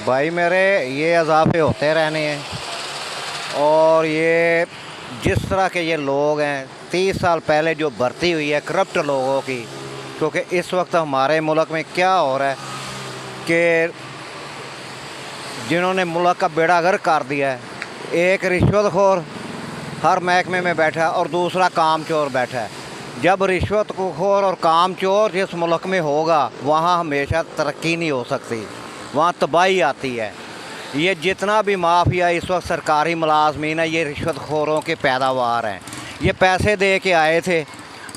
भाई मेरे ये इजाफे होते रहने हैं। और ये जिस तरह के ये लोग हैं 30 साल पहले जो भर्ती हुई है करप्ट लोगों की, क्योंकि इस वक्त हमारे मुल्क में क्या हो रहा है कि जिन्होंने मुल्क का बेड़ा गर्क कर दिया है, एक रिश्वतखोर हर महकमे में बैठा है और दूसरा कामचोर बैठा है। जब रिश्वतखोर और कामचोर जिस मुल्क में होगा वहाँ हमेशा तरक्की नहीं हो सकती, वहाँ तबाही आती है। ये जितना भी माफिया इस वक्त सरकारी मुलाजमीन है, ये रिश्वतखोरों के पैदावार हैं। ये पैसे दे के आए थे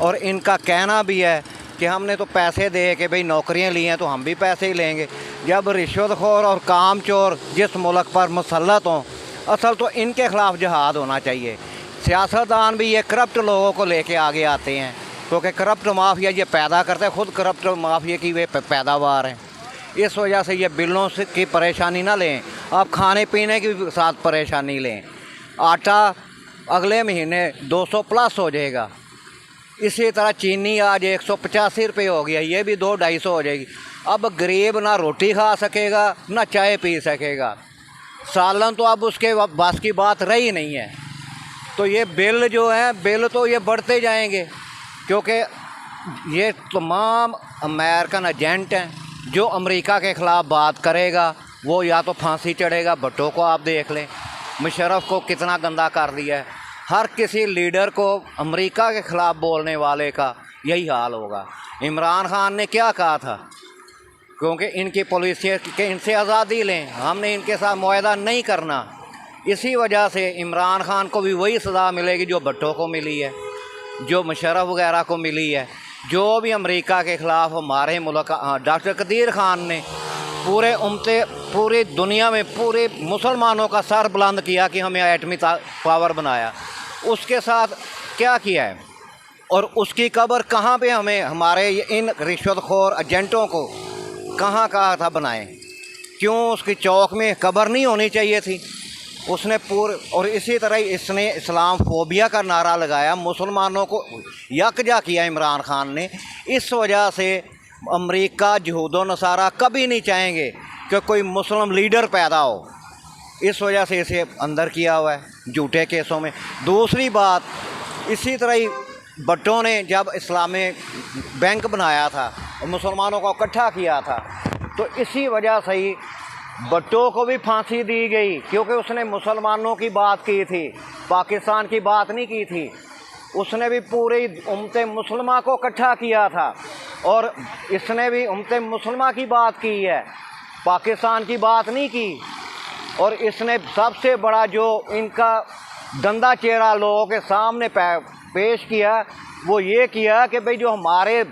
और इनका कहना भी है कि हमने तो पैसे दे के भाई नौकरियां ली हैं तो हम भी पैसे ही लेंगे। जब रिश्वतखोर और कामचोर जिस मुल्क पर मुसल्लत हों, असल तो इनके ख़िलाफ़ जहाद होना चाहिए। सियासतदान भी ये करप्ट लोगों को लेके आगे आते हैं, क्योंकि करप्ट माफिया ये पैदा करते हैं, ख़ुद करप्ट माफिया की वे पैदावार हैं। इस वजह से ये बिलों से की परेशानी ना लें, आप खाने पीने की साथ परेशानी लें। आटा अगले महीने 200 प्लस हो जाएगा। इसी तरह चीनी आज 185 रुपये हो गया, ये भी 200-250 हो जाएगी। अब गरीब ना रोटी खा सकेगा ना चाय पी सकेगा। सालन तो अब उसके बस की बात रही नहीं है। तो ये बिल जो है, बिल तो ये बढ़ते जाएंगे, क्योंकि ये तमाम अमेरिकन एजेंट हैं। जो अमेरिका के ख़िलाफ़ बात करेगा वो या तो फांसी चढ़ेगा। भुट्टो को आप देख लें, मुशर्रफ को कितना गंदा कर दिया है। हर किसी लीडर को अमेरिका के ख़िलाफ़ बोलने वाले का यही हाल होगा। इमरान खान ने क्या कहा था, क्योंकि इनकी पॉलिसी के इनसे आज़ादी लें, हमने इनके साथ मुआहदा नहीं करना। इसी वजह से इमरान खान को भी वही सज़ा मिलेगी जो भुट्टो को मिली है, जो मुशर्रफ वगैरह को मिली है। जो भी अमेरिका के ख़िलाफ़ हमारे मुल्क का डॉक्टर कदीर खान ने पूरी दुनिया में पूरे मुसलमानों का सर बुलंद किया कि हमें एटमी पावर बनाया, उसके साथ क्या किया है और उसकी कब्र कहाँ पे हमें हमारे इन रिश्वतखोर एजेंटों को कहाँ कहा था बनाएं? क्यों उसकी चौक में कब्र नहीं होनी चाहिए थी? उसने और इसी तरह इसने इस्लाम फोबिया का नारा लगाया, मुसलमानों को यकजा किया इमरान खान ने। इस वजह से अमेरिका यहूद व नसारा कभी नहीं चाहेंगे कि कोई मुस्लिम लीडर पैदा हो। इस वजह से इसे अंदर किया हुआ है झूठे केसों में। दूसरी बात, इसी तरह ही भुट्टो ने जब इस्लामी बैंक बनाया था और मुसलमानों को इकट्ठा किया था, तो इसी वजह से ही भुट्टो को भी फांसी दी गई, क्योंकि उसने मुसलमानों की बात की थी, पाकिस्तान की बात नहीं की थी। उसने भी पूरी उम्मत मुसलमा को इकट्ठा किया था और इसने भी उम्मत मुसलमा की बात की है, पाकिस्तान की बात नहीं की। और इसने सबसे बड़ा जो इनका गंदा चेहरा लोगों के सामने पेश किया, वो ये किया कि भाई जो हमारे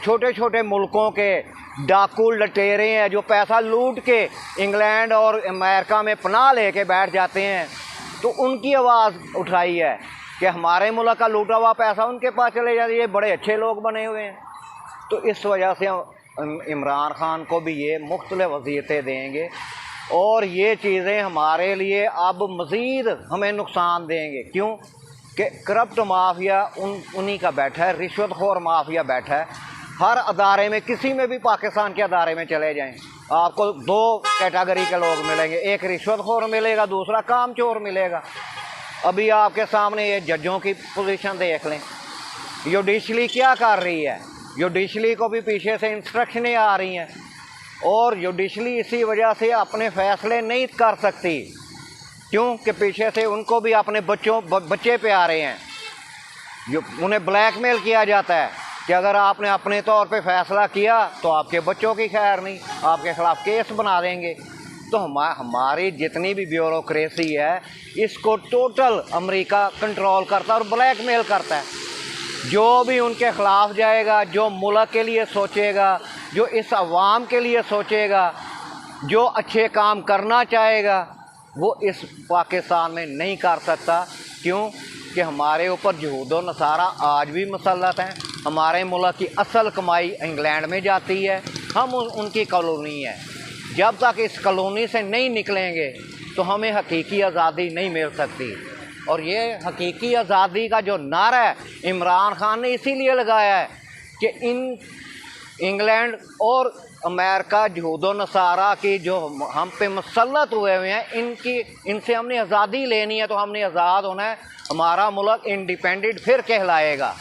छोटे छोटे मुल्कों के डाकू लटेरे हैं, जो पैसा लूट के इंग्लैंड और अमेरिका में पनाह लेके बैठ जाते हैं, तो उनकी आवाज़ उठाई है कि हमारे मुल्क का लूटा हुआ पैसा उनके पास चले जाए। ये बड़े अच्छे लोग बने हुए हैं। तो इस वजह से इमरान खान को भी ये मुख्तलिफ वज़ीयतें देंगे और ये चीज़ें हमारे लिए अब मज़ीद हमें नुकसान देंगे। क्यों कि करप्ट माफिया उन्हीं का बैठा है, रिश्वतखोर माफिया बैठा है। हर अदारे में, किसी में भी पाकिस्तान के अदारे में चले जाएं, आपको दो कैटेगरी के लोग मिलेंगे, एक रिश्वतखोर मिलेगा, दूसरा कामचोर मिलेगा। अभी आपके सामने ये जजों की पोजीशन देख लें, जुडिशली क्या कर रही है। जुडिशली को भी पीछे से इंस्ट्रक्शनें आ रही हैं और जुडिशली इसी वजह से अपने फ़ैसले नहीं कर सकती, क्योंकि पीछे से उनको भी अपने बच्चे पे आ रहे हैं। जो उन्हें ब्लैकमेल किया जाता है कि अगर आपने अपने तौर पे फ़ैसला किया तो आपके बच्चों की खैर नहीं, आपके ख़िलाफ़ केस बना देंगे। तो हमारी जितनी भी ब्यूरोक्रेसी है, इसको टोटल अमेरिका कंट्रोल करता है और ब्लैकमेल करता है। जो भी उनके ख़िलाफ़ जाएगा, जो मुल्क के लिए सोचेगा, जो इस अवाम के लिए सोचेगा, जो अच्छे काम करना चाहेगा, वो इस पाकिस्तान में नहीं कर सकता। क्यों कि हमारे ऊपर यहूद व नसारा आज भी मुसल्लत हैं। हमारे मुल्क की असल कमाई इंग्लैंड में जाती है, हम उनकी कॉलोनी है। जब तक इस कॉलोनी से नहीं निकलेंगे तो हमें हकीकी आज़ादी नहीं मिल सकती। और ये हकीकी आज़ादी का जो नारा है इमरान खान ने इसीलिए लगाया है कि इंग्लैंड और अमेरिका यहूद नसारा की जो हम पे मुसल्लत हुए हुए हैं, इनसे हमने आज़ादी लेनी है, तो हमने आज़ाद होना है। हमारा मुल्क इंडिपेंडेंट फिर कहलाएगा,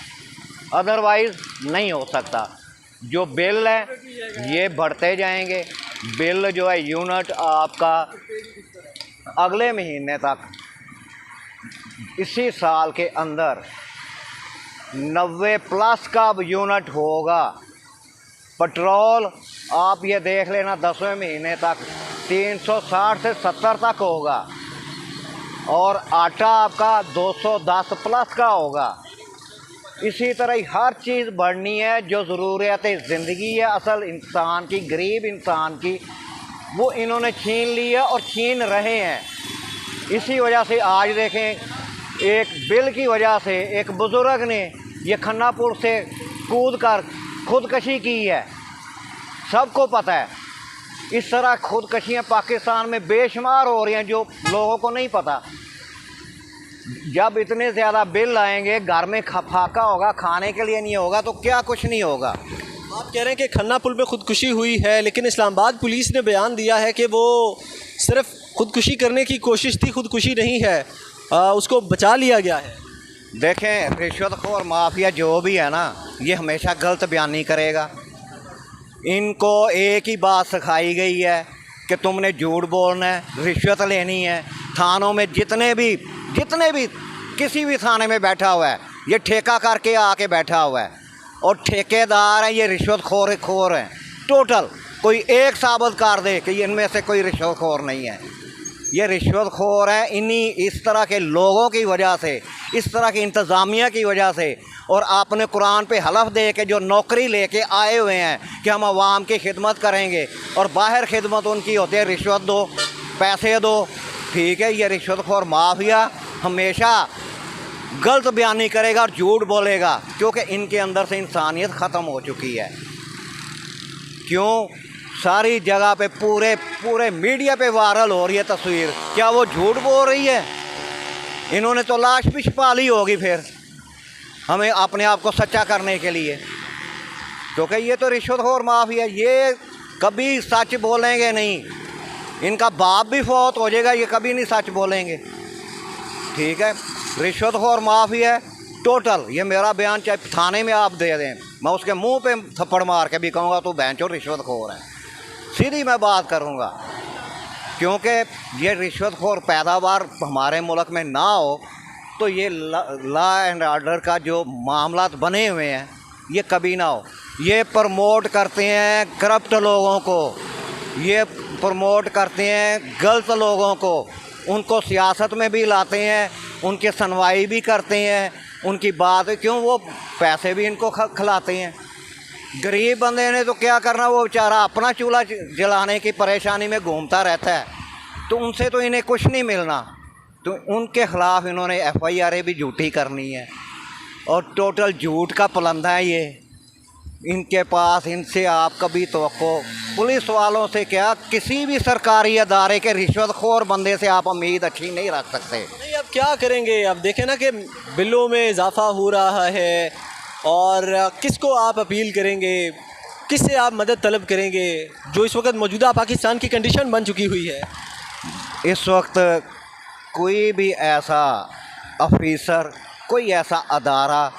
अदरवाइज़ नहीं हो सकता। जो बिल है ये बढ़ते जाएंगे। बिल जो है यूनिट आपका अगले महीने तक, इसी साल के अंदर 90+ का यूनिट होगा। पेट्रोल आप ये देख लेना 10वें महीने तक 360 से 70 तक होगा, और आटा आपका 210+ का होगा। इसी तरह ही हर चीज़ बढ़नी है। जो ज़रूरियात ज़िंदगी है असल इंसान की, गरीब इंसान की, वो इन्होंने छीन ली है और छीन रहे हैं। इसी वजह से आज देखें, एक बिल की वजह से एक बुज़ुर्ग ने ये खन्ना पुल से कूद कर खुदकशी की है। सबको पता है। इस तरह खुदकशियाँ पाकिस्तान में बेशुमार हो रही हैं, जो लोगों को नहीं पता। जब इतने ज़्यादा बिल आएंगे, घर में फाका होगा, खाने के लिए नहीं होगा, तो क्या कुछ नहीं होगा। आप कह रहे हैं कि खन्ना पुल में खुदकुशी हुई है, लेकिन इस्लामाबाद पुलिस ने बयान दिया है कि वो सिर्फ खुदकुशी करने की कोशिश थी, खुदकुशी नहीं है, उसको बचा लिया गया है। देखें, रिश्वतखोर माफिया जो भी है ना, ये हमेशा गलत बयानी करेगा। इनको एक ही बात सिखाई गई है कि तुमने झूठ बोलना है, रिश्वत लेनी है। थानों में जितने भी किसी भी थाने में बैठा हुआ है, ये ठेका करके आके बैठा हुआ है, और ठेकेदार हैं ये रिश्वतखोर हैं टोटल। कोई एक साबित कर दे कि इनमें से कोई रिश्वतखोर नहीं है। ये रिश्वतखोर है इन्हीं इस तरह के लोगों की वजह से, इस तरह की इंतज़ामिया की वजह से। और आपने कुरान पे हलफ दे के जो नौकरी लेके आए हुए हैं कि हम आवाम की खिदमत करेंगे, और बाहर खिदमत उनकी होती है रिश्वत दो, पैसे दो। ठीक है, ये रिश्वतखोर माफिया हमेशा गलत बयानी करेगा और झूठ बोलेगा, क्योंकि इनके अंदर से इंसानियत ख़त्म हो चुकी है। क्यों? सारी जगह पे पूरे मीडिया पे वायरल हो रही है तस्वीर। क्या वो झूठ बोल रही है? इन्होंने तो लाश भी छिपा ली होगी फिर हमें अपने आप को सच्चा करने के लिए, क्योंकि ये तो रिश्वतखोर माफिया, ये कभी सच बोलेंगे नहीं। इनका बाप भी फौत हो जाएगा, ये कभी नहीं सच बोलेंगे। ठीक है, रिश्वतखोर माफिया टोटल। ये मेरा बयान चाहे थाने में आप दे दें, मैं उसके मुंह पे थप्पड़ मार के भी कहूँगा तो बैंचो रिश्वतखोर है, सीधी मैं बात करूँगा। क्योंकि ये रिश्वतखोर पैदावार हमारे मुल्क में ना हो, तो ये लॉ एंड ऑर्डर का जो मामलात बने हुए हैं ये कभी ना हो। ये प्रमोट करते हैं करप्ट लोगों को, ये प्रमोट करते हैं गलत लोगों को, उनको सियासत में भी लाते हैं, उनकी सुनवाई भी करते हैं, उनकी बात क्यों, वो पैसे भी इनको खिलाते हैं। गरीब बंदे ने तो क्या करना, वो बेचारा अपना चूल्हा जलाने की परेशानी में घूमता रहता है, तो उनसे तो इन्हें कुछ नहीं मिलना। तो उनके ख़िलाफ़ इन्होंने FIR भी झूठी करनी है, और टोटल झूठ का पलंदा है ये इनके पास। इनसे आप कभी तवक्को, पुलिस वालों से क्या, किसी भी सरकारी अदारे के रिश्वतखोर बंदे से आप उम्मीद अच्छी नहीं रख सकते। नहीं, अब क्या करेंगे? अब देखें ना कि बिलों में इजाफा हो रहा है, और किसको आप अपील करेंगे, किससे आप मदद तलब करेंगे, जो इस वक्त मौजूदा पाकिस्तान की कंडीशन बन चुकी हुई है। इस वक्त कोई भी ऐसा ऑफिसर, कोई ऐसा अदारा,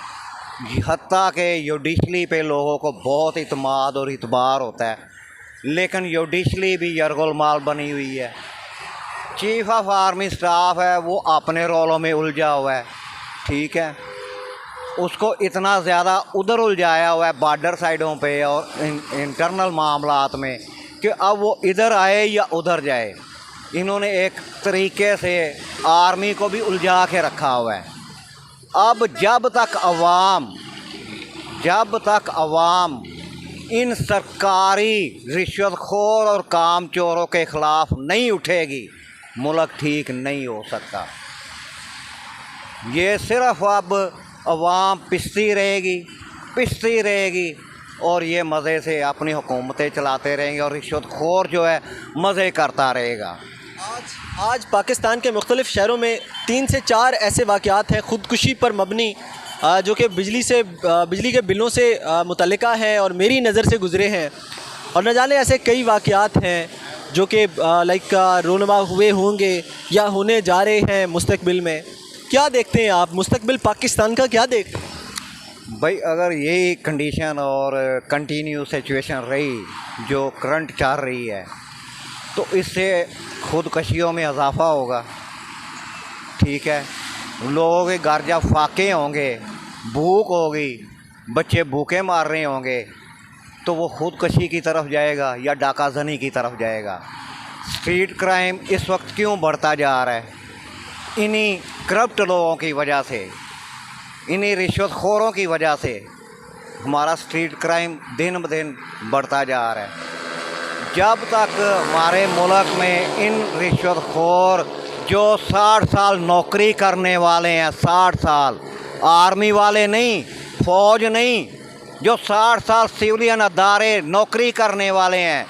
हत्ता के जुडिशली पे लोगों को बहुत इत्माद और इतबार होता है, लेकिन जुडिशली भी यरगुलमाल बनी हुई है। चीफ ऑफ आर्मी स्टाफ है, वो अपने रोलों में उलझा हुआ है। ठीक है, उसको इतना ज़्यादा उधर उलझाया हुआ है बॉर्डर साइडों पे और इंटरनल मामलात में, कि अब वो इधर आए या उधर जाए। इन्होंने एक तरीके से आर्मी को भी उलझा के रखा हुआ है। अब जब तक अवाम इन सरकारी रिश्वतखोर और कामचोरों के ख़िलाफ़ नहीं उठेगी, मुल्क ठीक नहीं हो सकता। ये सिर्फ अब अवाम पिसती रहेगी और ये मज़े से अपनी हुकूमतें चलाते रहेंगे, और रिश्वतखोर जो है मज़े करता रहेगा। आज पाकिस्तान के मुख्तलिफ़ शहरों में 3 से 4 ऐसे वाक़यात हैं ख़ुदकुशी पर मबनी, जो कि बिजली के बिलों से मुतल्लिका हैं और मेरी नज़र से गुज़रे हैं। और न जाने ऐसे कई वाक़यात हैं जो कि लाइक रोनमा हुए होंगे या होने जा रहे हैं मुस्तकबिल में। क्या देखते हैं आप, मुस्तकबिल पाकिस्तान का क्या देखते हैं? भाई अगर यही कंडीशन और कंटिन्यू सिचुएशन रही जो करंट चल रही है तो इससे खुदकशियों में इजाफा होगा। ठीक है, लोगों के घर जब फाके होंगे, भूख होगी, बच्चे भूखे मार रहे होंगे तो वो खुदकशी की तरफ जाएगा या डाकाजनी की तरफ जाएगा। स्ट्रीट क्राइम इस वक्त क्यों बढ़ता जा रहा है? इन्हीं करप्ट लोगों की वजह से, इन्हीं रिश्वतखोरों की वजह से हमारा स्ट्रीट क्राइम दिन ब दिन बढ़ता जा रहा है। जब तक हमारे मुल्क में इन रिश्वतखोर जो 60 साल नौकरी करने वाले हैं, 60 साल, आर्मी वाले नहीं, फ़ौज नहीं, जो 60 साल सिविलियन अदारे नौकरी करने वाले हैं,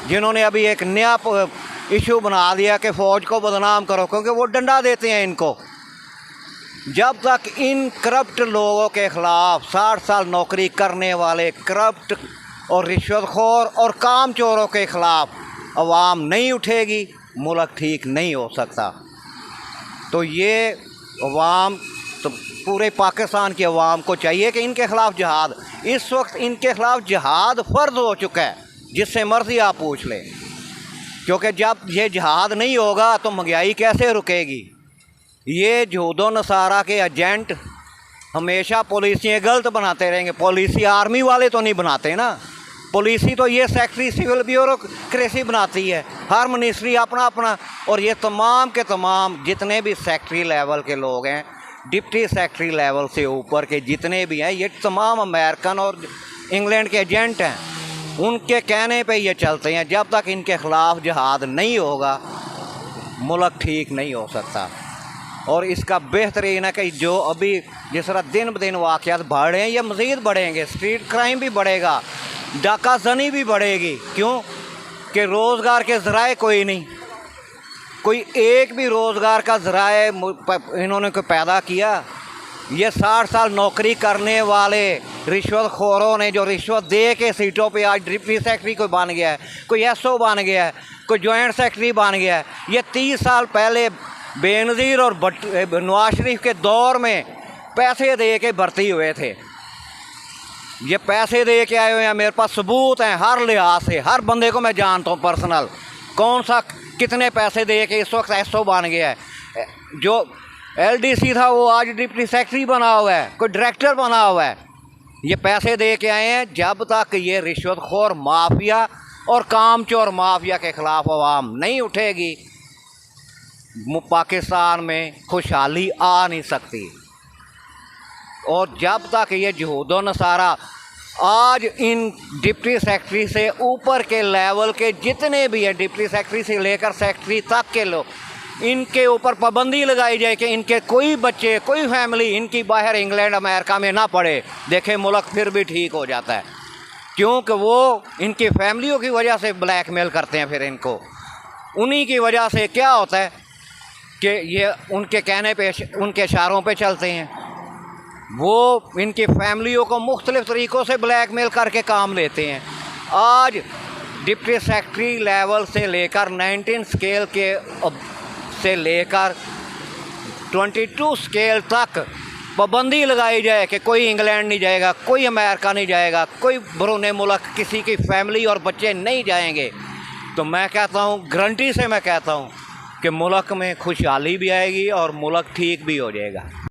जिन्होंने अभी एक नया इशू बना दिया कि फ़ौज को बदनाम करो क्योंकि वो डंडा देते हैं इनको। जब तक इन करप्ट लोगों के ख़िलाफ़ 60 साल नौकरी करने वाले करप्ट और रिश्वतखोर और काम चोरों के ख़िलाफ़ अवाम नहीं उठेगी, मुल्क ठीक नहीं हो सकता। तो ये अवाम, तो पूरे पाकिस्तान की अवाम को चाहिए कि इनके ख़िलाफ़ जिहाद, इस वक्त इनके ख़िलाफ़ जिहाद फ़र्ज़ हो चुका है, जिससे मर्ज़ी आप पूछ लें। क्योंकि जब ये जिहाद नहीं होगा तो महंगाई कैसे रुकेगी? ये यहूदो नसारा के एजेंट हमेशा पॉलिसियाँ गलत बनाते रहेंगे। पॉलिसी आर्मी वाले तो नहीं बनाते ना, पॉलिसी तो ये सेक्रेटरी सिविल ब्यूरोक्रेसी बनाती है, हर मिनिस्ट्री अपना अपना। और ये तमाम के तमाम जितने भी सेक्रेटरी लेवल के लोग हैं, डिप्टी सेक्रेटरी लेवल से ऊपर के जितने भी हैं, ये तमाम अमेरिकन और इंग्लैंड के एजेंट हैं, उनके कहने पे ये चलते हैं। जब तक इनके ख़िलाफ़ जिहाद नहीं होगा मुल्क ठीक नहीं हो सकता। और इसका बेहतरीन है कि जो अभी जिस तरह दिन ब दिन वाक़यात बढ़ रहे हैं, ये मज़ीद बढ़ेंगे। स्ट्रीट क्राइम भी बढ़ेगा, डाकाजनी भी बढ़ेगी। क्यों कि रोज़गार के ज़राए कोई नहीं, कोई एक भी रोज़गार का ज़राए इन्होंने कोई पैदा किया। ये 60 साल नौकरी करने वाले रिश्वतखोरों ने जो रिश्वत दे के सीटों पे आज डिप्टी सेक्रेटरी कोई बन गया है, कोई एसओ बन गया है, कोई जॉइंट सेक्रेटरी बन गया है। ये 30 साल पहले बेनज़ीर और नवाज शरीफ के दौर में पैसे दे के भर्ती हुए थे। ये पैसे दे के आए हुए हैं, मेरे पास सबूत हैं हर लिहाज से, हर बंदे को मैं जानता हूँ पर्सनल, कौन सा कितने पैसे दे के इस वक्त एसओ बन गया है। जो एलडीसी था वो आज डिप्टी सेक्रेटरी बना हुआ है, कोई डायरेक्टर बना हुआ है। ये पैसे दे के आए हैं। जब तक ये रिश्वतखोर माफिया और कामचोर माफिया के ख़िलाफ़ अवाम नहीं उठेगी, पाकिस्तान में खुशहाली आ नहीं सकती। और जब तक ये यहूदो नसारा आज इन डिप्टी सेक्रेटरी से ऊपर के लेवल के जितने भी हैं, डिप्टी सेक्रेटरी से लेकर सेक्रेटरी तक के लोग, इनके ऊपर पाबंदी लगाई जाए कि इनके कोई बच्चे, कोई फैमिली इनकी बाहर इंग्लैंड अमेरिका में ना पड़े, देखे मुल्क फिर भी ठीक हो जाता है। क्योंकि वो इनकी फैमिलियों की वजह से ब्लैकमेल करते हैं। फिर इनको उन्हीं की वजह से क्या होता है कि ये उनके कहने पे, उनके इशारों पे चलते हैं। वो इनकी फैमिलियों को मुख्तलिफ़ तरीक़ों से ब्लैकमेल करके काम लेते हैं। आज डिप्टी सेक्रेटरी लेवल से लेकर 19 स्केल के से लेकर 22 स्केल तक पाबंदी लगाई जाए कि कोई इंग्लैंड नहीं जाएगा, कोई अमेरिका नहीं जाएगा, कोई बरूने मुल्क किसी की फैमिली और बच्चे नहीं जाएंगे। तो मैं कहता हूँ, गारंटी से मैं कहता हूँ कि मुल्क में खुशहाली भी आएगी और मुल्क ठीक भी हो जाएगा।